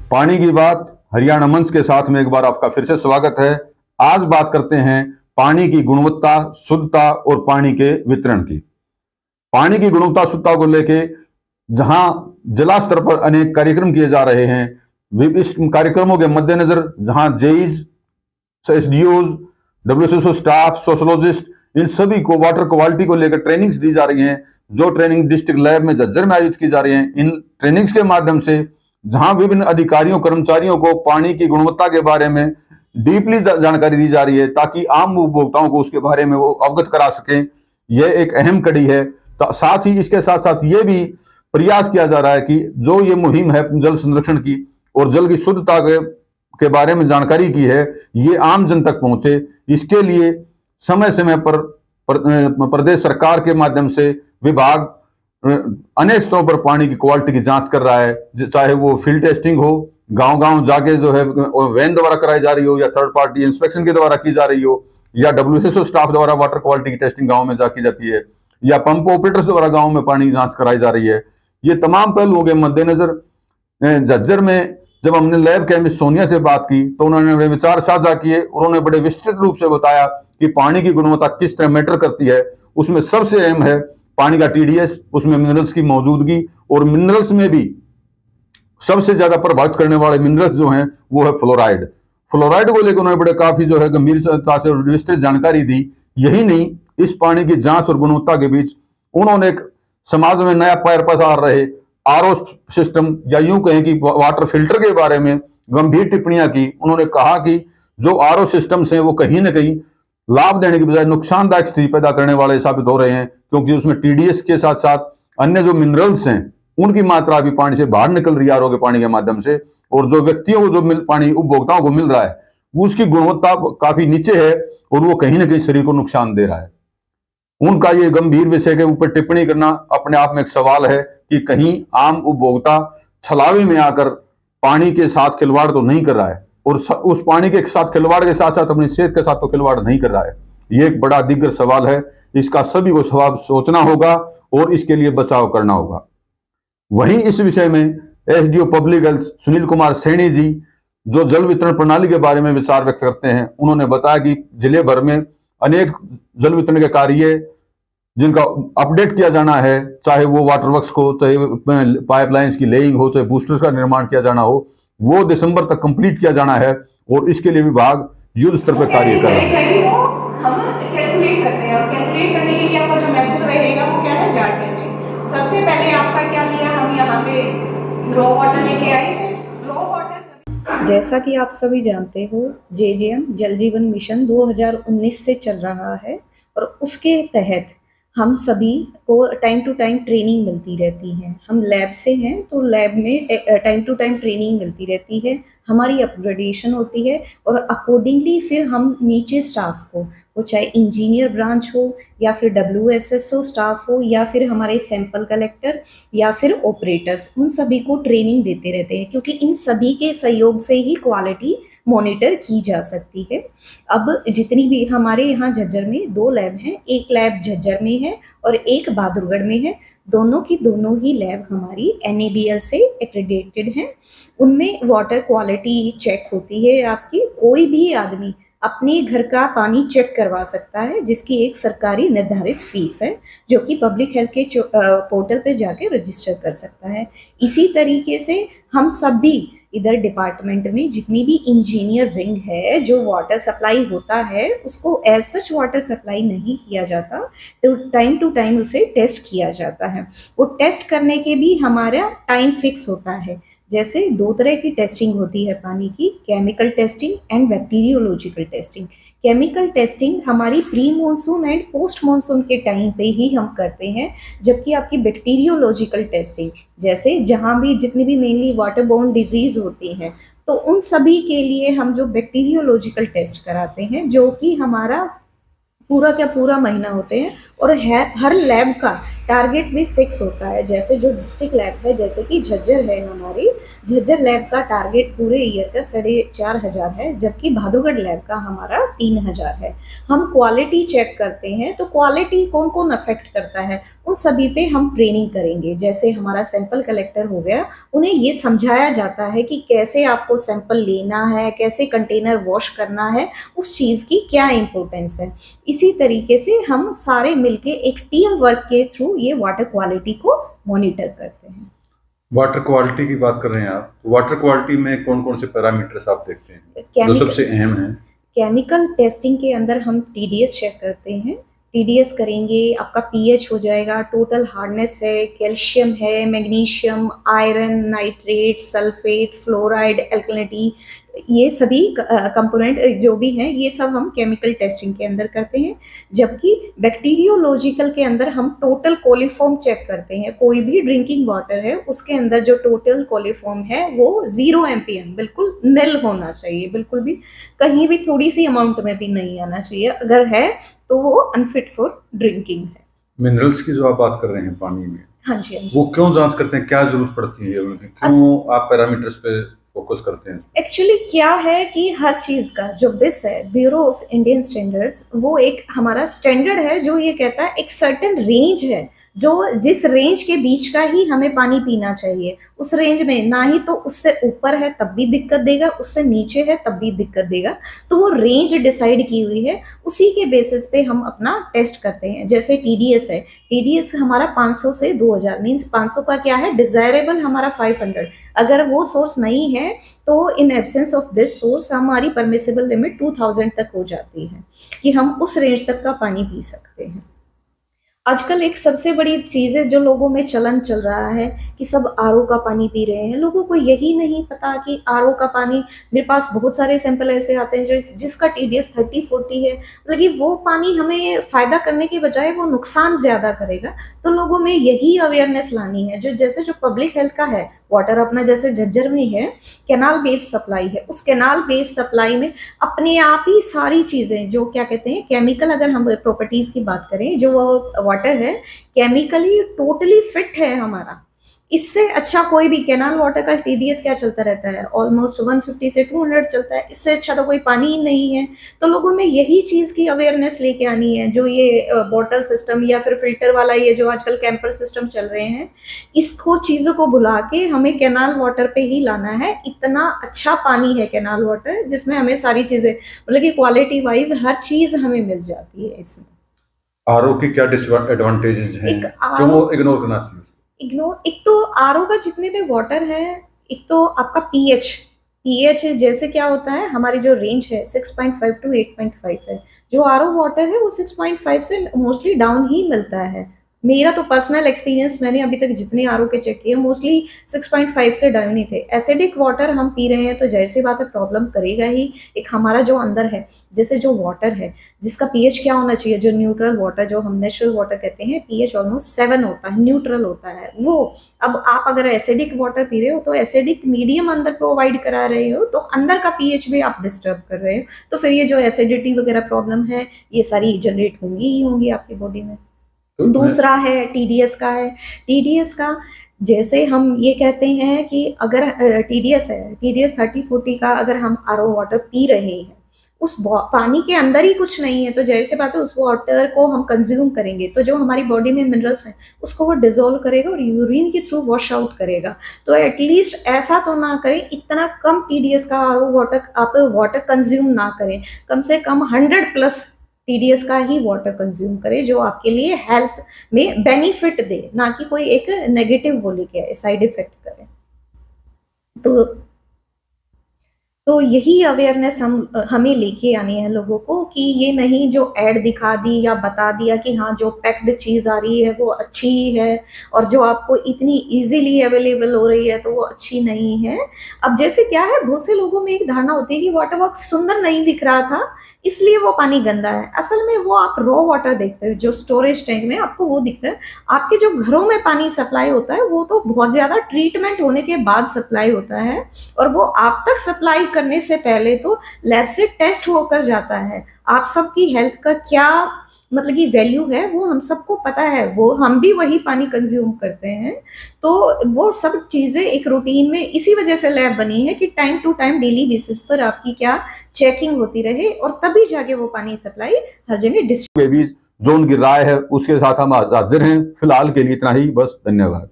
पानी की बात हरियाणा मंच के साथ में एक बार आपका फिर से स्वागत है। आज बात करते हैं पानी की गुणवत्ता, शुद्धता और पानी के वितरण की। पानी की गुणवत्ता शुद्धता को लेके जहां जिला स्तर पर अनेक कार्यक्रम किए जा रहे हैं, इस कार्यक्रमों के मद्देनजर जहां जेईज, एसडीओज, डब्ल्यूएसएसओ स्टाफ, सोशोलॉजिस्ट, इन सभी को वाटर क्वालिटी को लेकर ट्रेनिंग्स दी जा रही हैं, जो ट्रेनिंग डिस्ट्रिक्ट लैब में झज्जर में आयोजित की जा रही हैं। इन ट्रेनिंग्स के माध्यम से जहां विभिन्न अधिकारियों, कर्मचारियों को पानी की गुणवत्ता के बारे में डीपली जानकारी दी जा रही है, ताकि आम उपभोक्ताओं को उसके बारे में वो अवगत करा सकें। यह एक अहम कड़ी है। तो साथ ही इसके साथ साथ ये भी प्रयास किया जा रहा है कि जो ये मुहिम है जल संरक्षण की और जल की शुद्धता के बारे में जानकारी की है, ये आम जन तक पहुंचे। इसके लिए समय समय पर प्रदेश सरकार के माध्यम से विभाग अनेक स्तरों पर पानी की क्वालिटी की जांच कर रहा है, चाहे वो फील्ड टेस्टिंग हो, गांव-गांव जाके जो है वैन द्वारा कराई जा रही हो, या थर्ड पार्टी इंस्पेक्शन के द्वारा की जा रही हो, या डब्ल्यूएसएसओ स्टाफ द्वारा वाटर क्वालिटी की टेस्टिंग गांव में जाकी जाती है, या पंप ऑपरेटर्स द्वारा गांव में पानी की जांच कराई जा रही है। ये तमाम पहलुओं के मद्देनजर झज्जर में जब हमने लैब केमिस्ट सोनिया से बात की तो उन्होंने विचार साझा किए। उन्होंने बड़े विस्तृत रूप से बताया कि पानी की गुणवत्ता किस तरह मैटर करती है। उसमें सबसे अहम है पानी का टीडीएस, उसमें मिनरल्स की मौजूदगी, और मिनरल्स में भी सबसे ज्यादा प्रभावित करने वाले मिनरल्स जो हैं वो है फ्लोराइड। फ्लोराइड को लेकर उन्होंने बड़े काफी जो है गंभीरता से विस्तृत जानकारी दी। यही नहीं, इस पानी की जांच और गुणवत्ता के बीच उन्होंने एक समाज में नया पैर पसार रहे आरओ सिस्टम, या यूं कहें कि वाटर फिल्टर के बारे में गंभीर टिप्पणियां की। उन्होंने कहा कि जो आरओ सिस्टम्स हैं वो कहीं ना कहीं लाभ देने की बजाय नुकसानदायक स्थिति पैदा करने वाले साबित हो रहे हैं, क्योंकि उसमें टीडीएस के साथ साथ अन्य जो मिनरल्स हैं उनकी मात्रा भी पानी से बाहर निकल रही है आरओ के पानी के माध्यम से, और जो व्यक्तियों को जो पानी उपभोक्ताओं को मिल रहा है उसकी गुणवत्ता काफी नीचे है, और वो कहीं ना कहीं शरीर को नुकसान दे रहा है। उनका ये गंभीर विषय के ऊपर टिप्पणी करना अपने आप में एक सवाल है कि कहीं आम उपभोक्ता छलावे में आकर पानी के साथ खिलवाड़ तो नहीं कर रहा है, और उस पानी के साथ खिलवाड़ के साथ साथ अपनी सेहत के साथ तो खिलवाड़ नहीं कर रहा है। ये एक बड़ा दिग्गज सवाल है। इसका सभी को सोचना होगा और इसके लिए बचाव करना होगा। वहीं इस विषय में SDO public health Sunil Kumar Saini ji, जो जल वितरण प्रणाली के बारे में विचार व्यक्त करते हैं, उन्होंने बताया कि जिले भर में अनेक जल वितरण के कार्य जिनका अपडेट किया जाना है, चाहे वो वाटर वर्क्स को, चाहे पाइपलाइंस की लेइंग हो, चाहे बूस्टर्स का निर्माण किया जाना हो, वो दिसंबर तक कंप्लीट किया जाना है, और इसके लिए विभाग युद्ध स्तर पर कार्य कर रहा है। हम कैलकुलेट करते हैं, और कैलकुलेट करने के लिए आपका जो मेथड रहेगा वो क्या है, जार टेस्टिंग। सबसे पहले आपका क्या लिया, हम यहाँ पे रॉ वाटर लेके आए थे। रॉ वाटर, जैसा कि आप सभी जानते हो, जेजेएम जल जीवन मिशन 2019 से चल रहा है, और उसके तहत हम सभी को टाइम टू टाइम ट्रेनिंग मिलती रहती है। हम लैब से हैं तो लैब में टाइम टू टाइम ट्रेनिंग मिलती रहती है, हमारी अपग्रेडेशन होती है, और अकॉर्डिंगली फिर हम नीचे स्टाफ को, वो चाहे इंजीनियर ब्रांच हो, या फिर डब्ल्यूएसएसओ स्टाफ हो, या फिर हमारे सैंपल कलेक्टर, या फिर ऑपरेटर्स, उन सभी को ट्रेनिंग देते रहते हैं, क्योंकि इन सभी के सहयोग से ही क्वालिटी मॉनिटर की जा सकती है। अब जितनी भी हमारे यहाँ झज्जर में 2 लैब हैं, एक लैब झज्जर में है और एक बहादुरगढ़ में है। दोनों की दोनों ही लैब हमारी NABL से एक्रेडिटेड हैं। उनमें वाटर क्वालिटी चेक होती है। आपकी कोई भी आदमी अपने घर का पानी चेक करवा सकता है, जिसकी एक सरकारी निर्धारित फीस है, जो कि पब्लिक हेल्थ के पोर्टल पर जाके रजिस्टर कर सकता है। इसी तरीके से हम सभी इधर डिपार्टमेंट में जितनी भी इंजीनियर रिंग है, जो वाटर सप्लाई होता है, उसको एज सच वाटर सप्लाई नहीं किया जाता, तो टाइम टू टाइम उसे टेस्ट किया जाता है। वो टेस्ट करने के भी हमारा टाइम फिक्स होता है। जैसे 2 तरह की टेस्टिंग होती है पानी की, chemical testing and bacteriological testing. Chemical testing हमारी pre monsoon and post monsoon के टाइम पे ही हम करते हैं, जबकि आपकी बैक्टीरियोलॉजिकल टेस्टिंग, जैसे जहाँ भी जितनी भी मेनली वाटर बोर्न डिजीज होती हैं, तो उन सभी के लिए हम जो बैक्टीरियोलॉजिकल टेस्ट कराते हैं, जो कि हमारा पूरा का पूरा महीना होते हैं, और हर लैब का टारगेट भी फिक्स होता है। जैसे जो डिस्ट्रिक्ट लैब है, जैसे कि झज्जर है हमारी, झज्जर लैब का टारगेट पूरे ईयर का 4,500 है, जबकि बहादुरगढ़ लैब का हमारा 3,000 है। हम क्वालिटी चेक करते हैं, तो क्वालिटी कौन कौन अफेक्ट करता है उन सभी पे हम ट्रेनिंग करेंगे। जैसे हमारा सैंपल कलेक्टर हो गया, उन्हें ये समझाया जाता है कि कैसे आपको सैंपल लेना है, कैसे कंटेनर वॉश करना है, उस चीज़ की क्या इम्पोर्टेंस है। इसी तरीके से हम सारे मिलके एक टीम वर्क के थ्रू ये वाटर क्वालिटी को मॉनिटर करते हैं। वाटर क्वालिटी की बात कर रहे हैं आप, वाटर क्वालिटी में कौन कौन से पैरामीटर्स आप देखते हैं जो केमिकल सबसे अहम है? केमिकल टेस्टिंग के अंदर हम टीडीएस चेक करते हैं। टीडीएस करेंगे, आपका पीएच हो जाएगा, टोटल हार्डनेस है, कैल्शियम है, magnesium, iron, nitrate, sulphate, fluoride, alkalinity, ये सभी कंपोनेंट जो भी हैं ये सब हम केमिकल टेस्टिंग के अंदर करते हैं। जबकि बैक्टीरियोलॉजिकल के अंदर हम टोटल कोलिफॉर्म चेक करते हैं। कोई भी ड्रिंकिंग वाटर है उसके अंदर जो टोटल कोलिफॉर्म है वो 0 एमपीएम बिल्कुल निल होना चाहिए, बिल्कुल भी कहीं भी थोड़ी सी अमाउंट में भी नहीं आना चाहिए। अगर है तो वो अनफिट फॉर ड्रिंकिंग है। मिनरल्स की जो आप बात कर रहे हैं पानी में, हाँ जी, हाँ जी। वो क्यों जांच करते हैं, क्या जरूरत पड़ती है उनकी, क्यों आप पैरामीटर्स पे फोकस करते हैं? एक्चुअली क्या है कि हर चीज़ का जो बिस है, ब्यूरो ऑफ इंडियन स्टैंडर्ड्स, वो एक हमारा स्टैंडर्ड है जो ये कहता है एक सर्टेन रेंज है, जो जिस रेंज के बीच का ही हमें पानी पीना चाहिए। उस रेंज में ना ही तो उससे ऊपर है तब भी दिक्कत देगा, उससे नीचे है तब भी दिक्कत देगा। तो वो रेंज डिसाइड की हुई है, उसी के बेसिस पे हम अपना टेस्ट करते हैं। जैसे टीडीएस है, टीडीएस हमारा 500 से 2000, मीन्स 500 का क्या है, डिजायरेबल हमारा 500। अगर वो सोर्स नहीं है तो in absence of this source हमारी परमिसिबल लिमिट 2000 तक हो जाती है कि हम उस रेंज तक का पानी पी सकते हैं। आजकल एक सबसे बड़ी चीज़ है जो लोगों में चलन चल रहा है कि सब आरओ का पानी पी रहे हैं। लोगों को यही नहीं पता कि आरओ का पानी, मेरे पास बहुत सारे सैंपल ऐसे आते हैं जिसका टीडीएस 30-40 है, मतलब वो पानी हमें फ़ायदा करने के बजाय वो नुकसान ज़्यादा करेगा। तो लोगों में यही अवेयरनेस लानी है। जो पब्लिक हेल्थ का है, वाटर अपना जैसे झज्जर में है कैनाल बेस्ड सप्लाई है, उस कैनाल बेस्ड सप्लाई में अपने आप ही सारी चीज़ें जो क्या कहते हैं केमिकल, अगर हम प्रॉपर्टीज़ की बात करें, जो वाटर है केमिकली टोटली फिट है हमारा। इससे अच्छा कोई भी कैनाल वाटर का टीडीएस क्या चलता रहता है, ऑलमोस्ट 150 से 200 चलता है। इससे अच्छा तो कोई पानी ही नहीं है। तो लोगों में यही चीज़ की अवेयरनेस लेके आनी है। जो ये बॉटल सिस्टम या फिर फिल्टर वाला ये जो आजकल कैंपर सिस्टम चल रहे हैं, इसको चीज़ों को भुला के हमें कैनाल वाटर पे ही लाना है। इतना अच्छा पानी है कैनाल वाटर, जिसमें हमें सारी चीज़ें, मतलब कि क्वालिटी वाइज हर चीज़ हमें मिल जाती है। इसमें आरओ के क्या डिसएडवांटेजेस हैं जो वो इग्नोर करना चाहिए? एक तो आरओ का जितने भी वाटर है, एक तो आपका पीएच जैसे क्या होता है, हमारी जो रेंज है 6.5 to 8.5 है। जो आरओ वाटर है वो 6.5 से मोस्टली डाउन ही मिलता है। मेरा तो पर्सनल एक्सपीरियंस, मैंने अभी तक जितने आरओ के चेक किए मोस्टली 6.5 से डाउन ही थे। एसिडिक वाटर हम पी रहे हैं तो जाहिर सी बात है प्रॉब्लम करेगा ही। एक हमारा जो अंदर है, जैसे जो वाटर है जिसका पीएच क्या होना चाहिए, जो न्यूट्रल वाटर, जो हम नेचुरल वाटर कहते हैं, पीएच ऑलमोस्ट 7 होता है, न्यूट्रल होता है वो। अब आप अगर एसिडिक वाटर पी रहे हो तो एसिडिक मीडियम अंदर प्रोवाइड करा रहे हो, तो अंदर का पीएच भी आप डिस्टर्ब कर रहे हो। तो फिर ये जो एसिडिटी वगैरह प्रॉब्लम है ये सारी जनरेट होंगी ही होंगी आपकी बॉडी में। दूसरा है टीडीएस का है। टीडीएस का जैसे हम ये कहते हैं कि अगर टीडीएस है, टीडीएस 30-40 का अगर हम आरओ वाटर पी रहे हैं, उस पानी के अंदर ही कुछ नहीं है, तो जाहिर सी बात है उस वाटर को हम कंज्यूम करेंगे तो जो हमारी बॉडी में मिनरल्स हैं उसको वो डिजोल्व करेगा और यूरिन के थ्रू वॉश आउट करेगा। तो एटलीस्ट ऐसा तो ना करें, इतना कम टीडीएस का आरओ वाटर आप वाटर कंज्यूम ना करें। कम से कम 100+ टीडीएस का ही वाटर कंज्यूम करें, जो आपके लिए हेल्थ में बेनिफिट दे, ना कि कोई एक नेगेटिव वो लेके आए, साइड इफेक्ट करे। तो यही अवेयरनेस हमें लेके आनी है लोगों को, कि ये नहीं जो ऐड दिखा दी या बता दिया कि हाँ जो पैक्ड चीज़ आ रही है वो अच्छी है और जो आपको इतनी इजीली अवेलेबल हो रही है तो वो अच्छी नहीं है। अब जैसे क्या है, बहुत से लोगों में एक धारणा होती है कि वाटर वर्क्स सुंदर नहीं दिख रहा था इसलिए वो पानी गंदा है। असल में वो आप रॉ वाटर देखते हो जो स्टोरेज टैंक में आपको वो दिखता है। आपके जो घरों में पानी सप्लाई होता है वो तो बहुत ज़्यादा ट्रीटमेंट होने के बाद सप्लाई होता है, और वो आप तक सप्लाई करने से पहले तो लैब से टेस्ट होकर जाता है। आप सबकी हेल्थ का क्या मतलब की वैल्यू है वो हम सबको पता है, वो हम भी वही पानी कंज्यूम करते हैं। तो वो सब चीज़ें एक रूटीन में इसी वजह से लैब बनी है कि time to time daily basis पर आपकी क्या चेकिंग होती रहे और तभी जाके वो पानी सप्लाई हर जगह के बीच जो उनकी राय है उसके साथ हम हाजिर हैं। फिलहाल के लिए इतना ही, बस। धन्यवाद।